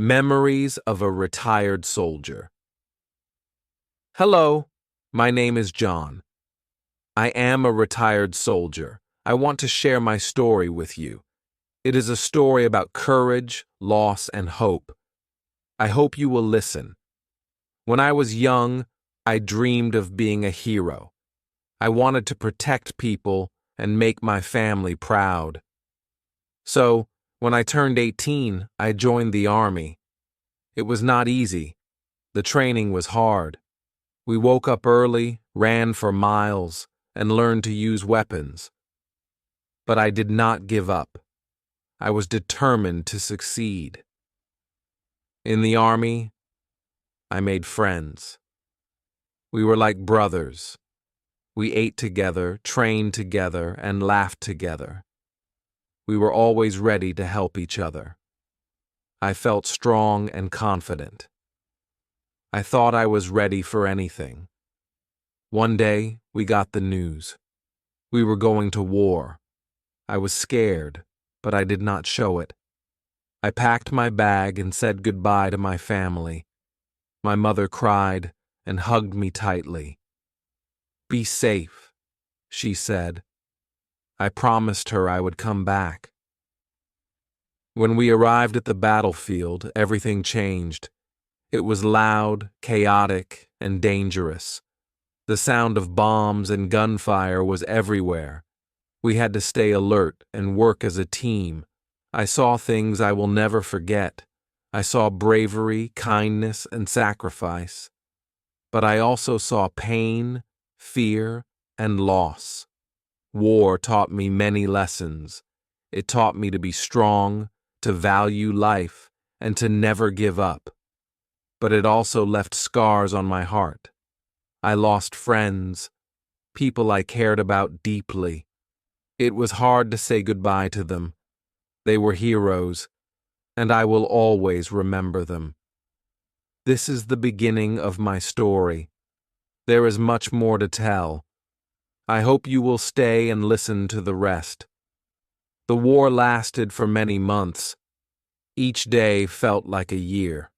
Memories of a Retired Soldier. Hello, my name is John. I am a retired soldier. I want to share my story with you. It is a story about courage, loss, and hope. I hope you will listen. When I was young, I dreamed of being a hero. I wanted to protect people and make my family proud. So, when I turned 18, I joined the army. It was not easy. The training was hard. We woke up early, ran for miles, and learned to use weapons. But I did not give up. I was determined to succeed. In the army, I made friends. We were like brothers. We ate together, trained together, and laughed together. We were always ready to help each other. I felt strong and confident. I thought I was ready for anything. One day, we got the news. We were going to war. I was scared, but I did not show it. I packed my bag and said goodbye to my family. My mother cried and hugged me tightly. "Be safe," she said. I promised her I would come back. When we arrived at the battlefield, everything changed. It was loud, chaotic, and dangerous. The sound of bombs and gunfire was everywhere. We had to stay alert and work as a team. I saw things I will never forget. I saw bravery, kindness, and sacrifice. But I also saw pain, fear, and loss. War taught me many lessons. It taught me to be strong, to value life, and to never give up. But it also left scars on my heart. I lost friends, people I cared about deeply. It was hard to say goodbye to them. They were heroes, and I will always remember them. This is the beginning of my story. There is much more to tell. I hope you will stay and listen to the rest. The war lasted for many months. Each day felt like a year.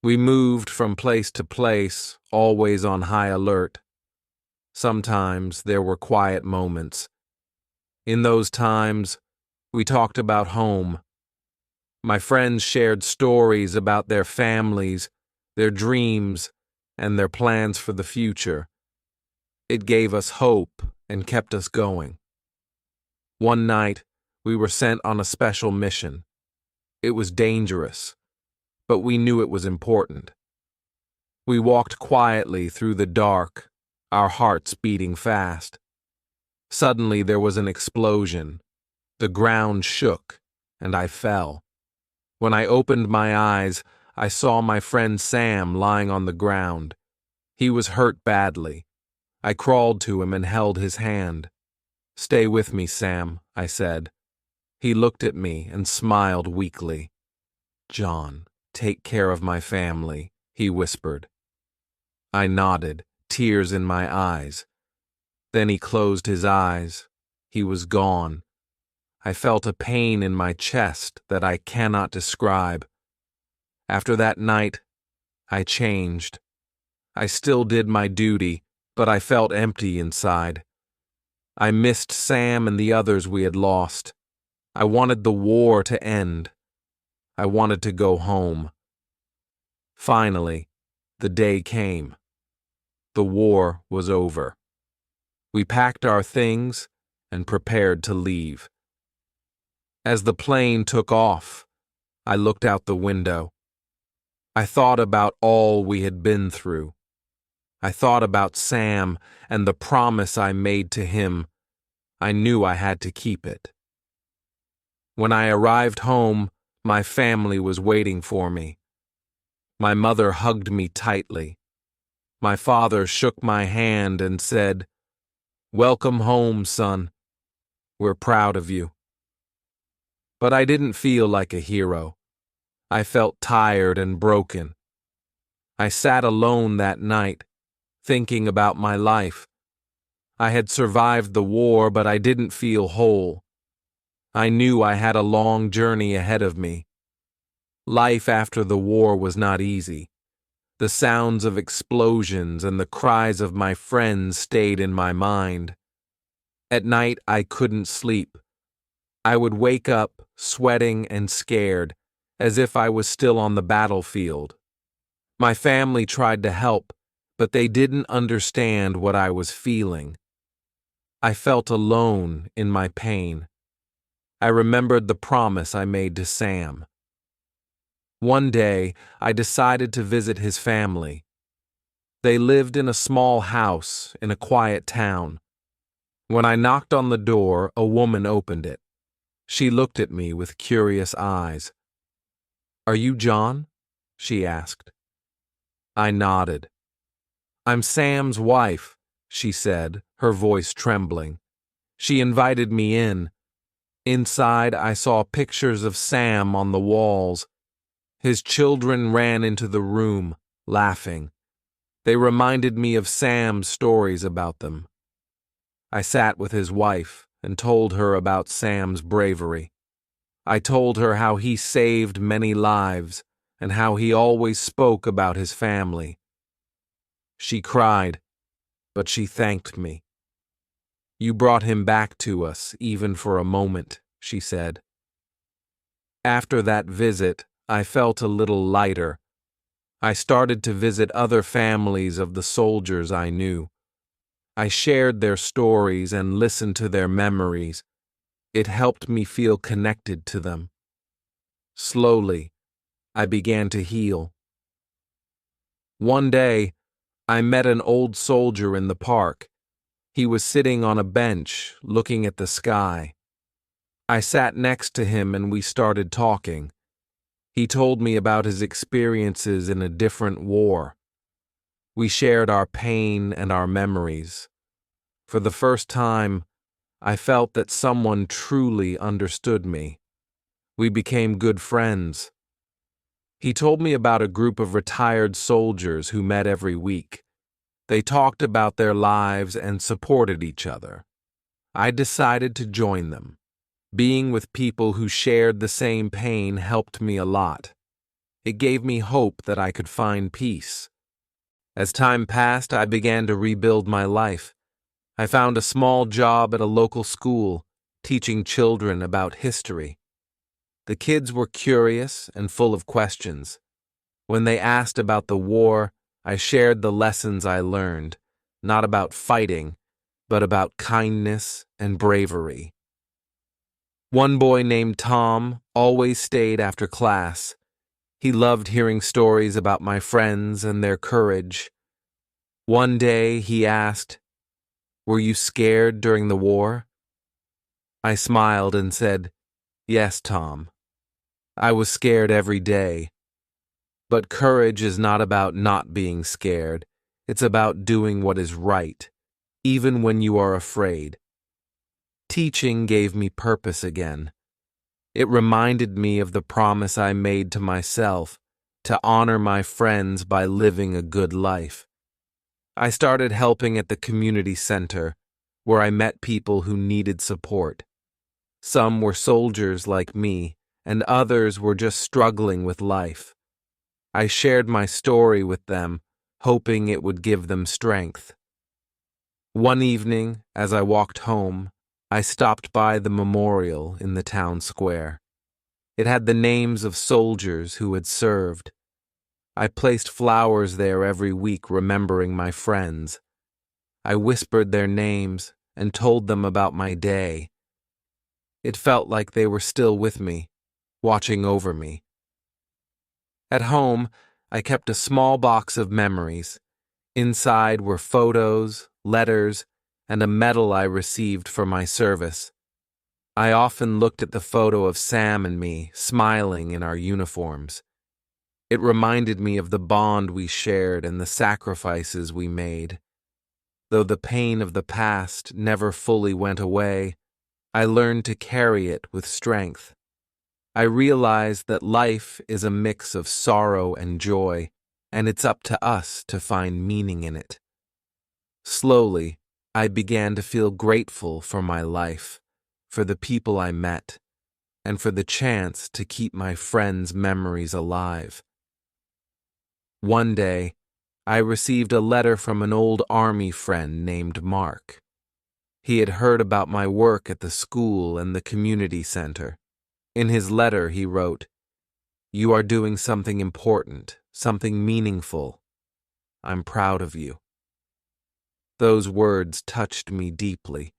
We moved from place to place, always on high alert. Sometimes there were quiet moments. In those times, we talked about home. My friends shared stories about their families, their dreams, and their plans for the future. It gave us hope and kept us going. One night, we were sent on a special mission. It was dangerous, but we knew it was important. We walked quietly through the dark, our hearts beating fast. Suddenly there was an explosion. The ground shook, and I fell. When I opened my eyes, I saw my friend Sam lying on the ground. He was hurt badly. I crawled to him and held his hand. "Stay with me, Sam," I said. He looked at me and smiled weakly. "John, take care of my family," he whispered. I nodded, tears in my eyes. Then he closed his eyes. He was gone. I felt a pain in my chest that I cannot describe. After that night, I changed. I still did my duty, but I felt empty inside. I missed Sam and the others we had lost. I wanted the war to end. I wanted to go home. Finally, the day came. The war was over. We packed our things and prepared to leave. As the plane took off, I looked out the window. I thought about all we had been through. I thought about Sam and the promise I made to him. I knew I had to keep it. When I arrived home, my family was waiting for me. My mother hugged me tightly. My father shook my hand and said, "Welcome home, son. We're proud of you." But I didn't feel like a hero. I felt tired and broken. I sat alone that night, thinking about my life. I had survived the war, but I didn't feel whole. I knew I had a long journey ahead of me. Life after the war was not easy. The sounds of explosions and the cries of my friends stayed in my mind. At night, I couldn't sleep. I would wake up, sweating and scared, as if I was still on the battlefield. My family tried to help, but they didn't understand what I was feeling. I felt alone in my pain. I remembered the promise I made to Sam. One day, I decided to visit his family. They lived in a small house in a quiet town. When I knocked on the door, a woman opened it. She looked at me with curious eyes. "Are you John?" she asked. I nodded. "I'm Sam's wife," she said, her voice trembling. She invited me in. Inside, I saw pictures of Sam on the walls. His children ran into the room, laughing. They reminded me of Sam's stories about them. I sat with his wife and told her about Sam's bravery. I told her how he saved many lives and how he always spoke about his family. She cried, but she thanked me. "You brought him back to us, even for a moment," she said. After that visit, I felt a little lighter. I started to visit other families of the soldiers I knew. I shared their stories and listened to their memories. It helped me feel connected to them. Slowly, I began to heal. One day, I met an old soldier in the park. He was sitting on a bench, looking at the sky. I sat next to him and we started talking. He told me about his experiences in a different war. We shared our pain and our memories. For the first time, I felt that someone truly understood me. We became good friends. He told me about a group of retired soldiers who met every week. They talked about their lives and supported each other. I decided to join them. Being with people who shared the same pain helped me a lot. It gave me hope that I could find peace. As time passed, I began to rebuild my life. I found a small job at a local school, teaching children about history. The kids were curious and full of questions. When they asked about the war, I shared the lessons I learned, not about fighting, but about kindness and bravery. One boy named Tom always stayed after class. He loved hearing stories about my friends and their courage. One day he asked, "Were you scared during the war?" I smiled and said, "Yes, Tom. I was scared every day. But courage is not about not being scared. It's about doing what is right, even when you are afraid." Teaching gave me purpose again. It reminded me of the promise I made to myself to honor my friends by living a good life. I started helping at the community center, where I met people who needed support. Some were soldiers like me, and others were just struggling with life. I shared my story with them, hoping it would give them strength. One evening, as I walked home, I stopped by the memorial in the town square. It had the names of soldiers who had served. I placed flowers there every week, remembering my friends. I whispered their names and told them about my day. It felt like they were still with me, watching over me. At home, I kept a small box of memories. Inside were photos, letters, and a medal I received for my service. I often looked at the photo of Sam and me, smiling in our uniforms. It reminded me of the bond we shared and the sacrifices we made. Though the pain of the past never fully went away, I learned to carry it with strength. I realized that life is a mix of sorrow and joy, and it's up to us to find meaning in it. Slowly, I began to feel grateful for my life, for the people I met, and for the chance to keep my friends' memories alive. One day, I received a letter from an old Army friend named Mark. He had heard about my work at the school and the community center. In his letter, he wrote, "You are doing something important, something meaningful. I'm proud of you." Those words touched me deeply.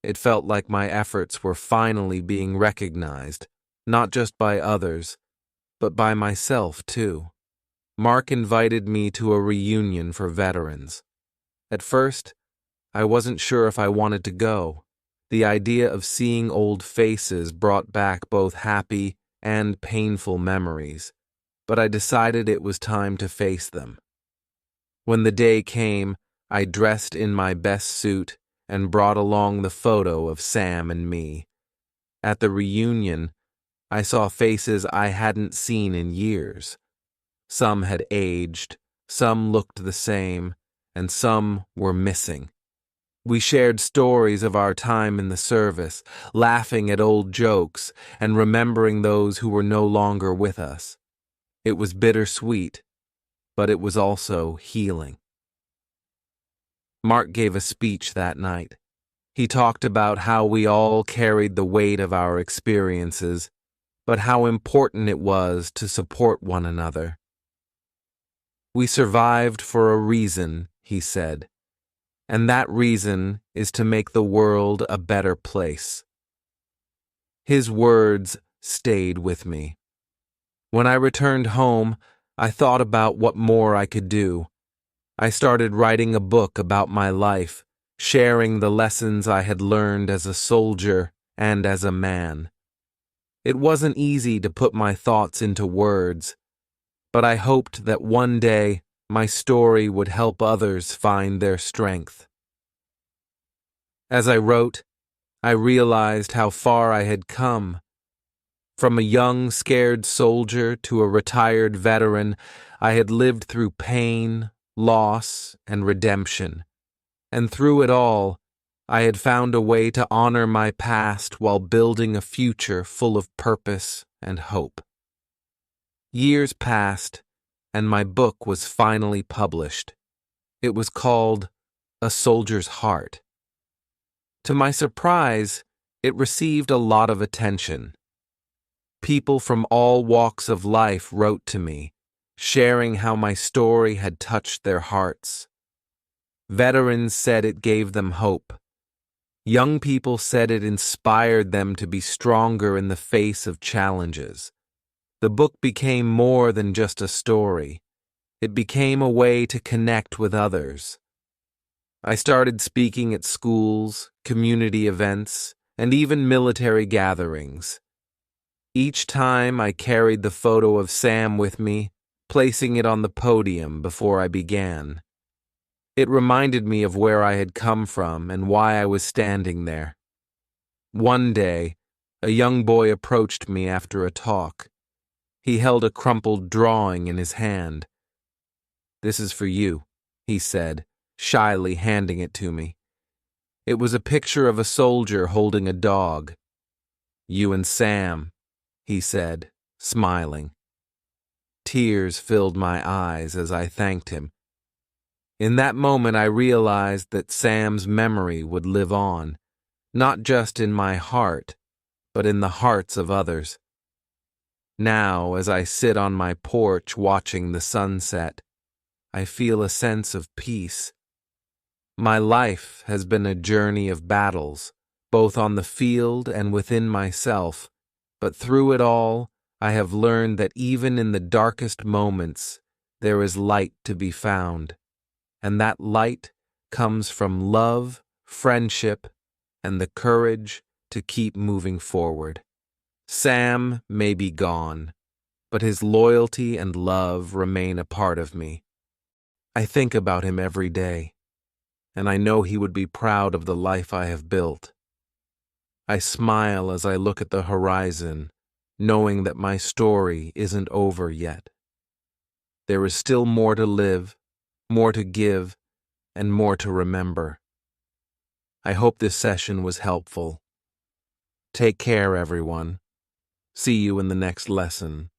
It felt like my efforts were finally being recognized, not just by others, but by myself too. Mark invited me to a reunion for veterans. At first, I wasn't sure if I wanted to go. The idea of seeing old faces brought back both happy and painful memories, but I decided it was time to face them. When the day came, I dressed in my best suit and brought along the photo of Sam and me. At the reunion, I saw faces I hadn't seen in years. Some had aged, some looked the same, and some were missing. We shared stories of our time in the service, laughing at old jokes and remembering those who were no longer with us. It was bittersweet, but it was also healing. Mark gave a speech that night. He talked about how we all carried the weight of our experiences, but how important it was to support one another. "We survived for a reason," he said, "and that reason is to make the world a better place." His words stayed with me. When I returned home, I thought about what more I could do. I started writing a book about my life, sharing the lessons I had learned as a soldier and as a man. It wasn't easy to put my thoughts into words, but I hoped that one day my story would help others find their strength. As I wrote, I realized how far I had come. From a young, scared soldier to a retired veteran, I had lived through pain, loss, and redemption. And through it all, I had found a way to honor my past while building a future full of purpose and hope. Years passed, and my book was finally published. It was called A Soldier's Heart. To my surprise, it received a lot of attention. People from all walks of life wrote to me, sharing how my story had touched their hearts. Veterans said it gave them hope. Young people said it inspired them to be stronger in the face of challenges. The book became more than just a story. It became a way to connect with others. I started speaking at schools, community events, and even military gatherings. Each time I carried the photo of Sam with me, placing it on the podium before I began. It reminded me of where I had come from and why I was standing there. One day, a young boy approached me after a talk. He held a crumpled drawing in his hand. "This is for you," he said, shyly handing it to me. It was a picture of a soldier holding a dog. "You and Sam," he said, smiling. Tears filled my eyes as I thanked him. In that moment, I realized that Sam's memory would live on, not just in my heart, but in the hearts of others. Now, as I sit on my porch watching the sunset, I feel a sense of peace. My life has been a journey of battles, both on the field and within myself, but through it all, I have learned that even in the darkest moments, there is light to be found. And that light comes from love, friendship, and the courage to keep moving forward. Sam may be gone, but his loyalty and love remain a part of me. I think about him every day, and I know he would be proud of the life I have built. I smile as I look at the horizon, knowing that my story isn't over yet. There is still more to live, more to give, and more to remember. I hope this session was helpful. Take care, everyone. See you in the next lesson.